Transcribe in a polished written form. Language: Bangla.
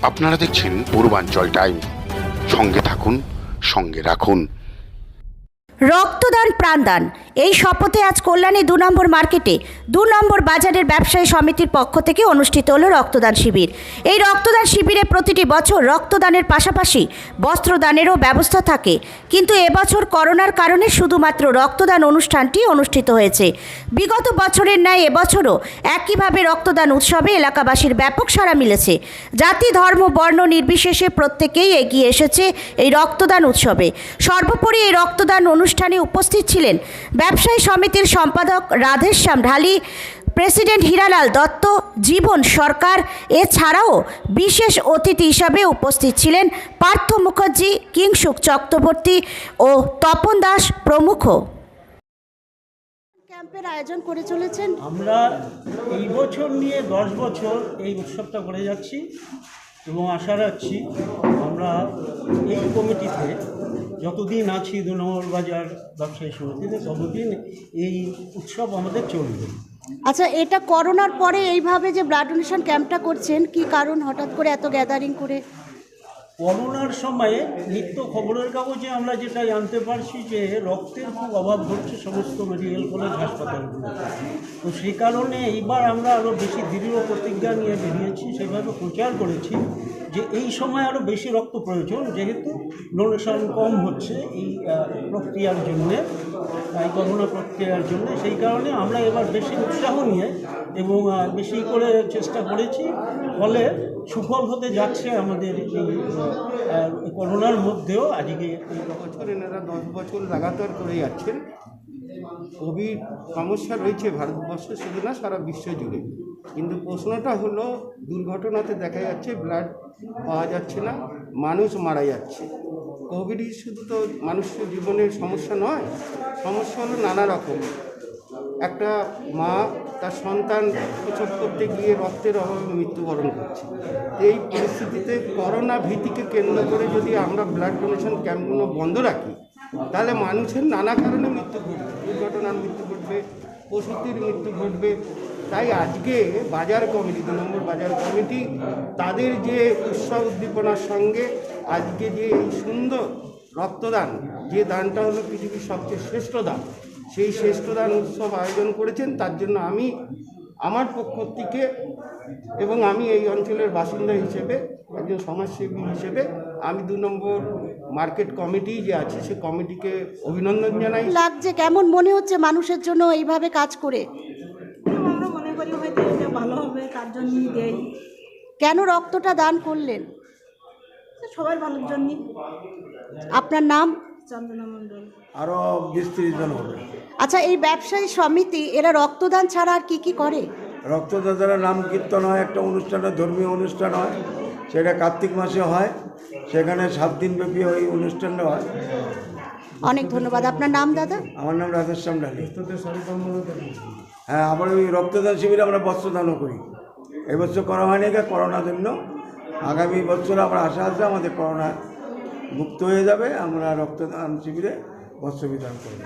আপনারা দেখছেন পূর্বাঞ্চল টাইম। সঙ্গে থাকুন, সঙ্গে রাখুন। রক্তদান প্রাণদান, এই শপথে আজ কল্যাণী 2 নম্বর মার্কেটে 2 নম্বর বাজারের ব্যবসায়ী সমিতির পক্ষ থেকে অনুষ্ঠিত হলো রক্তদান শিবির। এই রক্তদান শিবিরে প্রতিটি বছর রক্তদানের পাশাপাশি বস্ত্রদানেরও ব্যবস্থা থাকে, কিন্তু এবছর করোনার কারণে শুধুমাত্র রক্তদান অনুষ্ঠানটি অনুষ্ঠিত হয়েছে। বিগত বছরের ন্যায় এবছরও একইভাবে রক্তদান উৎসবে এলাকাবাসীর ব্যাপক সাড়া মিলেছে। জাতি, ধর্ম, বর্ণ নির্বিশেষে প্রত্যেকেই এগিয়ে এসেছে এই রক্তদান উৎসবে। সর্বোপরি এই রক্তদান অনুষ্ঠানে উপস্থিত ছিলেন ব্যবসায়ী সমিতির সম্পাদক রাধেশ্যাম ঢালি, প্রেসিডেন্ট হীরালাল দত্ত, জীবন সরকার। এছাড়াও বিশেষ অতিথি হিসাবে উপস্থিত ছিলেন পার্থ মুখার্জি, কিংসুক চক্রবর্তী ও তপন দাস প্রমুখ। ক্যাম্পের আয়োজন করে চলেছেন। আমরা এই বছর নিয়ে 10 বছর এই উৎসবটা করে যাচ্ছি এবং আশা রাখছি আমরা এই কমিটিতে যতদিন আছি 2 নম্বর বাজার ব্যবসায়ী সমিতিতে ততদিন এই উৎসব আমাদের চলবে। আচ্ছা, এটা করোনার পরে এইভাবে যে ব্লাড ডোনেশন ক্যাম্পটা করছেন, কি কারণ হঠাৎ করে এত গ্যাদারিং করে? করোনার সময়ে নিত্য খবরের কাগজে আমরা যেটা জানতে পারছি যে রক্তের খুব অভাব ঘটছে সমস্ত মেডিকেল কলেজ হাসপাতালগুলোতে। তো সেই কারণে এইবার আমরা আরও বেশি দৃঢ় প্রতিজ্ঞা নিয়ে বেরিয়েছি, সেভাবে প্রচার করেছি যে এই সময় আরও বেশি রক্ত প্রয়োজন, যেহেতু ডোনেশন কম হচ্ছে এই প্রক্রিয়ার জন্যে, এই করোনা প্রক্রিয়ার জন্য। সেই কারণে আমরা এবার বেশি উৎসাহ নিয়ে এবং বেশি করে চেষ্টা করেছি, ফলে সুফল হতে যাচ্ছে আমাদের এই করোনার মধ্যেও। আজকে বছর এনারা 10 বছর লাগাতার করে যাচ্ছেন। কোভিড সমস্যা রয়েছে ভারতবর্ষে, শুধু না সারা বিশ্ব জুড়ে। কিন্তু প্রশ্নটা হলো, দুর্ঘটনাতে দেখা যাচ্ছে ব্লাড পাওয়া যাচ্ছে না, মানুষ মারা যাচ্ছে। কোভিডই শুধু তো মানুষের জীবনের সমস্যা নয়, সমস্যা হলো নানা রকম। একটা মা তার সন্তান প্রসব করতে গিয়ে রক্তের অভাবে মৃত্যুবরণ করছে। এই পরিস্থিতিতে করোনা ভীতিকে কেন্দ্র করে যদি আমরা ব্লাড ডোনেশন ক্যাম্পগুলো বন্ধ রাখি, তাহলে মানুষের নানা কারণে মৃত্যু ঘটবে, দুর্ঘটনার মৃত্যু ঘটবে, প্রসূতির মৃত্যু ঘটবে। তাই আজকে বাজার কমিটি 2 নম্বর বাজার কমিটি তাদের যে উৎসব উদ্দীপনার সঙ্গে আজকে যে এই সুন্দর রক্তদান, যে দানটা হলো পৃথিবীর সবচেয়ে শ্রেষ্ঠ দান, সেই শ্রেষ্ঠদান উৎসব আয়োজন করেছেন। তার জন্য আমি আমার পক্ষ থেকে এবং আমি এই অঞ্চলের বাসিন্দা হিসেবে, একজন সমাজসেবী হিসেবে, আমি 2 নম্বর মার্কেট কমিটি যে আছে সে কমিটিকে অভিনন্দন জানাই। লাগছে, কেমন মনে হচ্ছে মানুষের জন্য এইভাবে কাজ করে? আমরা মনে করি হয়তো এটা ভালো হবে, তার জন্যই দেয়। কেন রক্তটা দান করলেন? সবার ভালোর জন্যই। আপনার নাম? চন্দনা মণ্ডল। আরও 20-30 জন হবে। আচ্ছা, এই ব্যবসায়ী সমিতি এরা রক্তদান ছাড়া আর কি কি করে? রক্তদাতারা নাম কীর্তন হয়, একটা অনুষ্ঠান হয়, ধর্মীয় অনুষ্ঠান হয়, সেটা কার্তিক মাসে হয়, সেখানে 7 দিনব্যাপী ওই অনুষ্ঠানটা হয়। অনেক ধন্যবাদ। আপনার নাম দাদা? আমার নাম রাধেশ্যাম ঢালি। হ্যাঁ, আবার ওই রক্তদান শিবিরে আমরা বস্ত্রদানও করি। এবছর করা হয়নি করোনার জন্য। আগামী বছর আমরা আশা আছে আমাদের করোনা মুক্ত হয়ে যাবে, আমরা রক্তদান শিবিরে বস্ত্র বিতরণ করব।